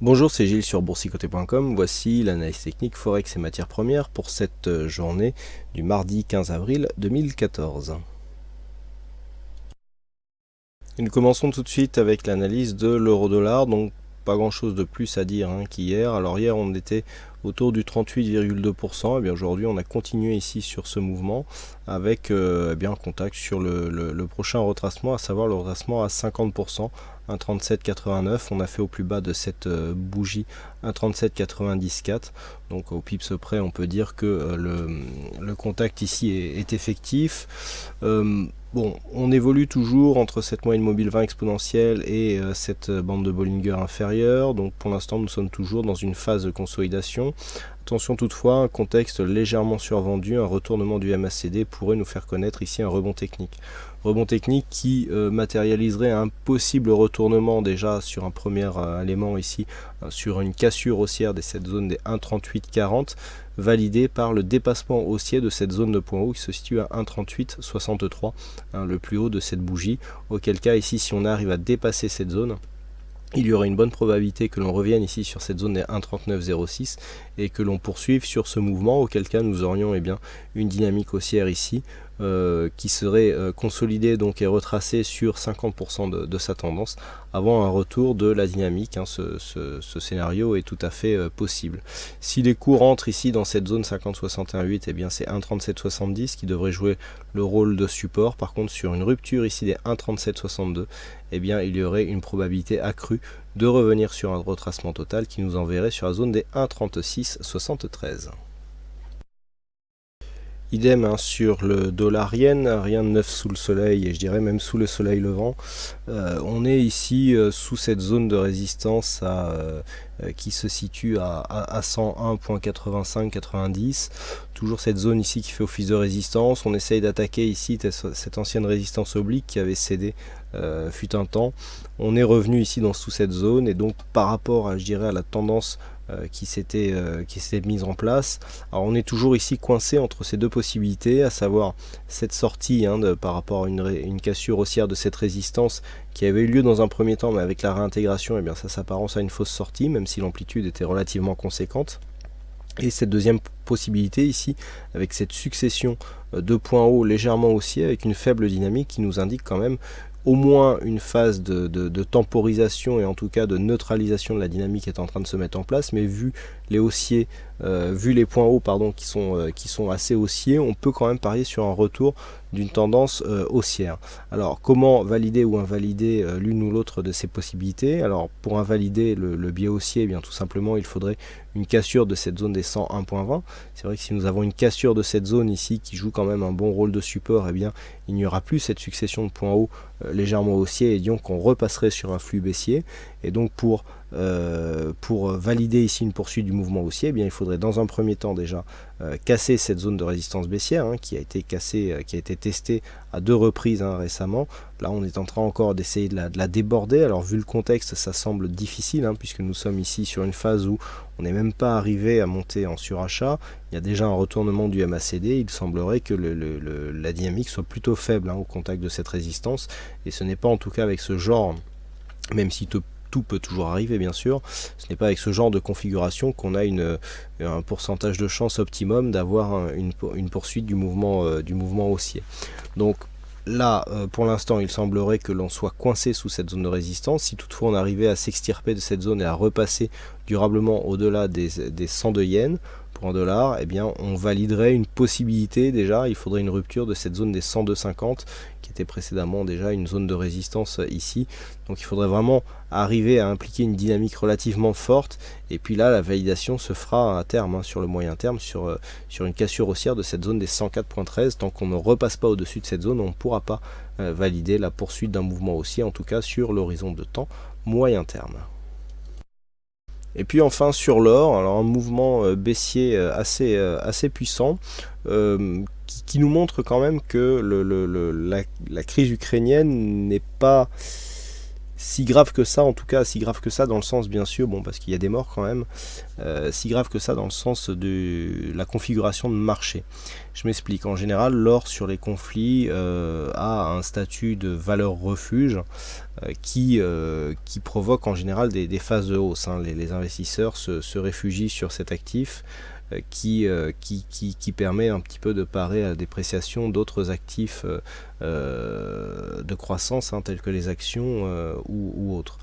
Bonjour, c'est Gilles sur boursicoté.com. Voici l'analyse technique Forex et matières premières pour cette journée du mardi 15 avril 2014. Et nous commençons tout de suite avec l'analyse de l'euro-dollar. Donc pas grand chose de plus à dire qu'hier. Alors hier on était autour du 38,2%. Et bien aujourd'hui on a continué ici sur ce mouvement avec un contact sur le prochain retracement, à savoir le retracement à 50%. 1,3789, on a fait au plus bas de cette bougie 1,3794, donc au pips près on peut dire que le contact ici est effectif. Bon, on évolue toujours entre cette moyenne mobile 20 exponentielle et cette bande de Bollinger inférieure, donc pour l'instant nous sommes toujours dans une phase de consolidation. Attention toutefois, un contexte légèrement survendu, un retournement du MACD pourrait nous faire connaître ici un rebond technique. Rebond technique qui matérialiserait un possible retournement déjà sur un premier élément ici, sur une cassure haussière de cette zone des 1,3840, validé par le dépassement haussier de cette zone de point haut qui se situe à 1,3863, le plus haut de cette bougie, auquel cas ici si on arrive à dépasser cette zone, il y aurait une bonne probabilité que l'on revienne ici sur cette zone des 1,3906 et que l'on poursuive sur ce mouvement, auquel cas nous aurions une dynamique haussière ici qui serait consolidée donc et retracée sur 50% de sa tendance avant un retour de la dynamique. Ce scénario est tout à fait possible. Si les cours entrent ici dans cette zone 50,618, et bien c'est 1,3770 qui devrait jouer le rôle de support. Par contre sur une rupture ici des 1,3762, et bien il y aurait une probabilité accrue de revenir sur un retracement total qui nous enverrait sur la zone des 1,3673. Idem sur le dollar yen, rien de neuf sous le soleil et je dirais même sous le soleil levant. On est ici sous cette zone de résistance qui se situe à 101,85-90. Toujours cette zone ici qui fait office de résistance. On essaye d'attaquer ici cette ancienne résistance oblique qui avait cédé fut un temps. On est revenu ici sous cette zone et donc par rapport à, je dirais, à la tendance qui s'était mise en place. Alors on est toujours ici coincé entre ces deux possibilités, à savoir cette sortie par rapport à une cassure haussière de cette résistance qui avait eu lieu dans un premier temps, mais avec la réintégration, et bien ça s'apparence à une fausse sortie, même si l'amplitude était relativement conséquente. Et cette deuxième possibilité ici, avec cette succession de points hauts légèrement haussiers, avec une faible dynamique qui nous indique quand même au moins une phase de temporisation et en tout cas de neutralisation de la dynamique est en train de se mettre en place, mais vu les haussiers, vu les points hauts qui sont assez haussiers, on peut quand même parier sur un retour d'une tendance haussière. Alors comment valider ou invalider l'une ou l'autre de ces possibilités? Alors pour invalider le biais haussier, eh bien tout simplement il faudrait une cassure de cette zone des 101,20. C'est vrai que si nous avons une cassure de cette zone ici qui joue quand même un bon rôle de support, eh bien il n'y aura plus cette succession de points hauts légèrement haussiers et donc on repasserait sur un flux baissier. Et donc pour valider ici une poursuite du mouvement haussier, eh bien il faudrait dans un premier temps déjà casser cette zone de résistance baissière qui a été cassée, qui a été testée à 2 reprises récemment. Là on est en train encore d'essayer de la déborder. Alors vu le contexte ça semble difficile puisque nous sommes ici sur une phase où on n'est même pas arrivé à monter en surachat. Il y a déjà un retournement du MACD. Il semblerait que la dynamique soit plutôt faible au contact de cette résistance et ce n'est pas en tout cas avec ce genre, même si tout peut toujours arriver bien sûr, ce n'est pas avec ce genre de configuration qu'on a un pourcentage de chance optimum d'avoir une poursuite du mouvement haussier. Donc là, pour l'instant, il semblerait que l'on soit coincé sous cette zone de résistance. Si toutefois on arrivait à s'extirper de cette zone et à repasser durablement au-delà des 102 yens pour un dollar, eh bien on validerait une possibilité déjà. Il faudrait une rupture de cette zone des 102,50 qui était précédemment déjà une zone de résistance ici. Donc il faudrait vraiment arriver à impliquer une dynamique relativement forte et puis là la validation se fera à terme, sur le moyen terme, sur une cassure haussière de cette zone des 104,13. Tant qu'on ne repasse pas au-dessus de cette zone, on ne pourra pas valider la poursuite d'un mouvement haussier, en tout cas sur l'horizon de temps moyen terme. Et puis enfin sur l'or, alors un mouvement baissier assez puissant qui nous montre quand même que la crise ukrainienne n'est pas si grave que ça, en tout cas, si grave que ça dans le sens, bien sûr, bon, parce qu'il y a des morts quand même, si grave que ça dans le sens de la configuration de marché. Je m'explique. En général, l'or sur les conflits a un statut de valeur refuge qui provoque en général des phases de hausse. Hein. Les investisseurs se réfugient sur cet actif qui permet un petit peu de parer à la dépréciation d'autres actifs de croissance, hein, tels que les actions ou autres.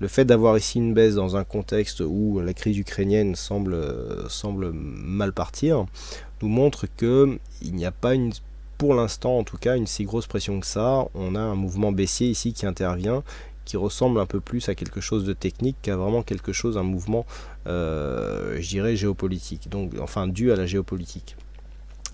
Le fait d'avoir ici une baisse dans un contexte où la crise ukrainienne semble mal partir, nous montre qu'il n'y a pas pour l'instant en tout cas une si grosse pression que ça. On a un mouvement baissier ici qui intervient, qui ressemble un peu plus à quelque chose de technique qu'à vraiment quelque chose, un mouvement, je dirais, géopolitique, donc enfin dû à la géopolitique.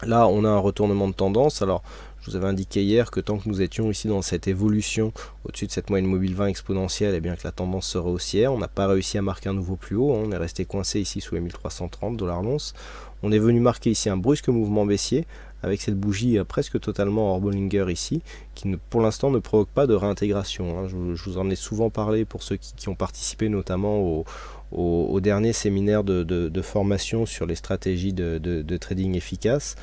Là, on a un retournement de tendance. Alors, je vous avais indiqué hier que tant que nous étions ici dans cette évolution au-dessus de cette moyenne mobile 20 exponentielle, et bien que la tendance serait haussière. On n'a pas réussi à marquer un nouveau plus haut, hein. On est resté coincé ici sous les 1330 $ l'once. On est venu marquer ici un brusque mouvement baissier avec cette bougie presque totalement hors Bollinger ici, qui pour l'instant ne provoque pas de réintégration. Hein. Je vous en ai souvent parlé pour ceux qui ont participé notamment au dernier séminaire de formation sur les stratégies de trading efficaces.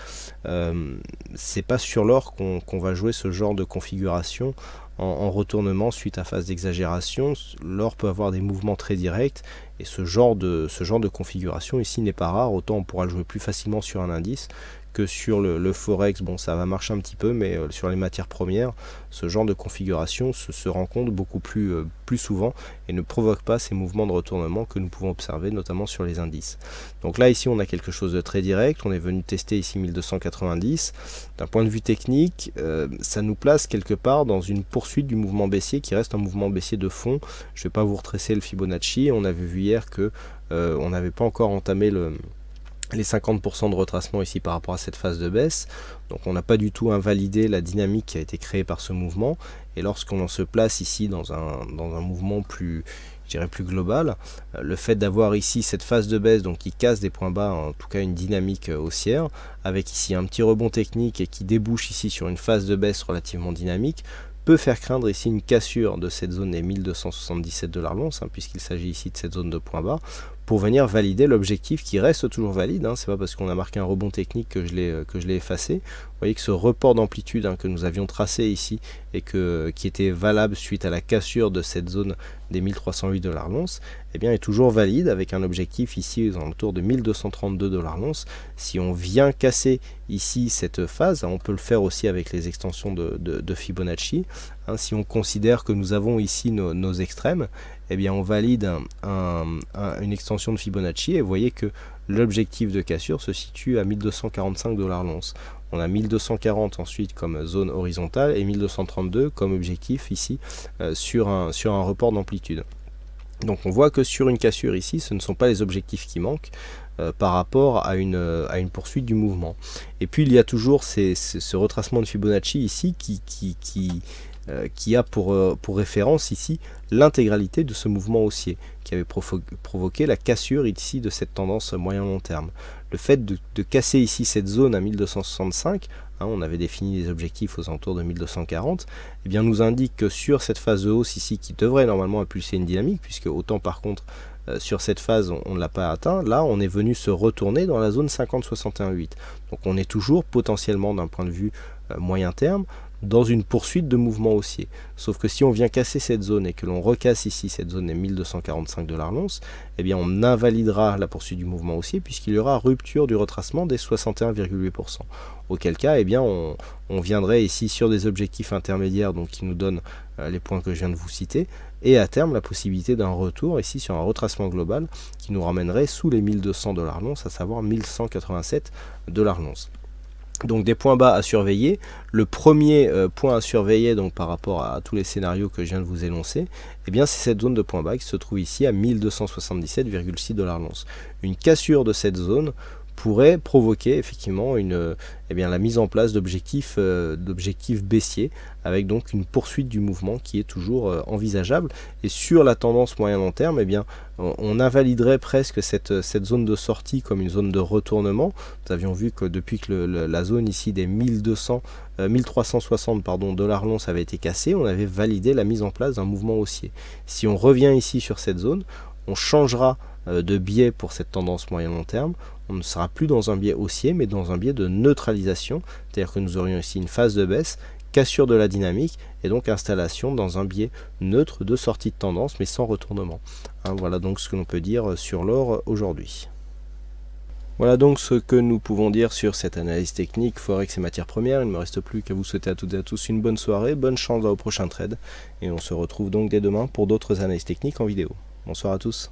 C'est pas sur l'or qu'on va jouer ce genre de configuration en retournement suite à phase d'exagération. L'or peut avoir des mouvements très directs et ce genre de configuration ici n'est pas rare. Autant on pourra le jouer plus facilement sur un indice que sur le forex. Bon, ça va marcher un petit peu, mais sur les matières premières, ce genre de configuration se rencontre beaucoup plus souvent et ne provoque pas ces mouvements de retournement que nous pouvons observer notamment sur les indices. Donc là ici on a quelque chose de très direct. On est venu tester ici 1290. D'un point de vue technique, ça nous place quelque part dans une poursuite du mouvement baissier qui reste un mouvement baissier de fond. Je ne vais pas vous retracer le Fibonacci. On avait vu hier que on n'avait pas encore entamé les 50% de retracement ici par rapport à cette phase de baisse. Donc on n'a pas du tout invalidé la dynamique qui a été créée par ce mouvement. Et lorsqu'on se place ici dans un mouvement plus, je dirais, plus global, le fait d'avoir ici cette phase de baisse donc qui casse des points bas, en tout cas une dynamique haussière, avec ici un petit rebond technique et qui débouche ici sur une phase de baisse relativement dynamique, peut faire craindre ici une cassure de cette zone des 1277 $ l'once, hein, puisqu'il s'agit ici de cette zone de point bas, pour venir valider l'objectif qui reste toujours valide. Hein. C'est pas parce qu'on a marqué un rebond technique que je l'ai effacé. Vous voyez que ce report d'amplitude, hein, que nous avions tracé ici et qui était valable suite à la cassure de cette zone des 1308 $ l'once, eh bien est toujours valide avec un objectif ici autour de 1232 $ l'once. Si on vient casser ici cette phase, on peut le faire aussi avec les extensions de Fibonacci. Hein, si on considère que nous avons ici nos extrêmes, eh bien on valide une extension de Fibonacci et vous voyez que l'objectif de cassure se situe à 1245 $ l'once. On a 1240 ensuite comme zone horizontale et 1232 comme objectif ici sur un report d'amplitude. Donc on voit que sur une cassure ici, ce ne sont pas les objectifs qui manquent par rapport à une poursuite du mouvement. Et puis il y a toujours ce retracement de Fibonacci ici qui a pour référence ici l'intégralité de ce mouvement haussier qui avait provoqué la cassure ici de cette tendance moyen-long terme. Le fait de casser ici cette zone à 1265, hein, on avait défini des objectifs aux alentours de 1240, eh bien nous indique que sur cette phase de hausse ici qui devrait normalement impulser une dynamique, puisque autant par contre sur cette phase on ne l'a pas atteint, là on est venu se retourner dans la zone 50-61-8. Donc on est toujours potentiellement d'un point de vue moyen terme dans une poursuite de mouvement haussier. Sauf que si on vient casser cette zone et que l'on recasse ici cette zone des 1245 $ l'once, eh bien on invalidera la poursuite du mouvement haussier puisqu'il y aura rupture du retracement des 61,8%. Auquel cas, eh bien on viendrait ici sur des objectifs intermédiaires donc qui nous donnent les points que je viens de vous citer, et à terme la possibilité d'un retour ici sur un retracement global qui nous ramènerait sous les 1200 $ l'once, à savoir 1187 $ l'once. Donc des points bas à surveiller. Le premier point à surveiller donc par rapport à tous les scénarios que je viens de vous énoncer, eh bien c'est cette zone de point bas qui se trouve ici à 1277,6 $ l'once. Une cassure de cette zone pourrait provoquer effectivement la mise en place d'objectifs baissiers, avec donc une poursuite du mouvement qui est toujours envisageable. Et sur la tendance moyen-long terme, on invaliderait presque cette zone de sortie comme une zone de retournement. Nous avions vu que depuis que la zone ici des 1360 $ l'once avait été cassée, on avait validé la mise en place d'un mouvement haussier. Si on revient ici sur cette zone, on changera de biais pour cette tendance moyen-long terme. On ne sera plus dans un biais haussier, mais dans un biais de neutralisation, c'est-à-dire que nous aurions ici une phase de baisse, cassure de la dynamique, et donc installation dans un biais neutre de sortie de tendance, mais sans retournement. Voilà donc ce que l'on peut dire sur l'or aujourd'hui. Voilà donc ce que nous pouvons dire sur cette analyse technique Forex et matières premières. Il ne me reste plus qu'à vous souhaiter à toutes et à tous une bonne soirée, bonne chance dans vos prochains trades, et on se retrouve donc dès demain pour d'autres analyses techniques en vidéo. Bonsoir à tous.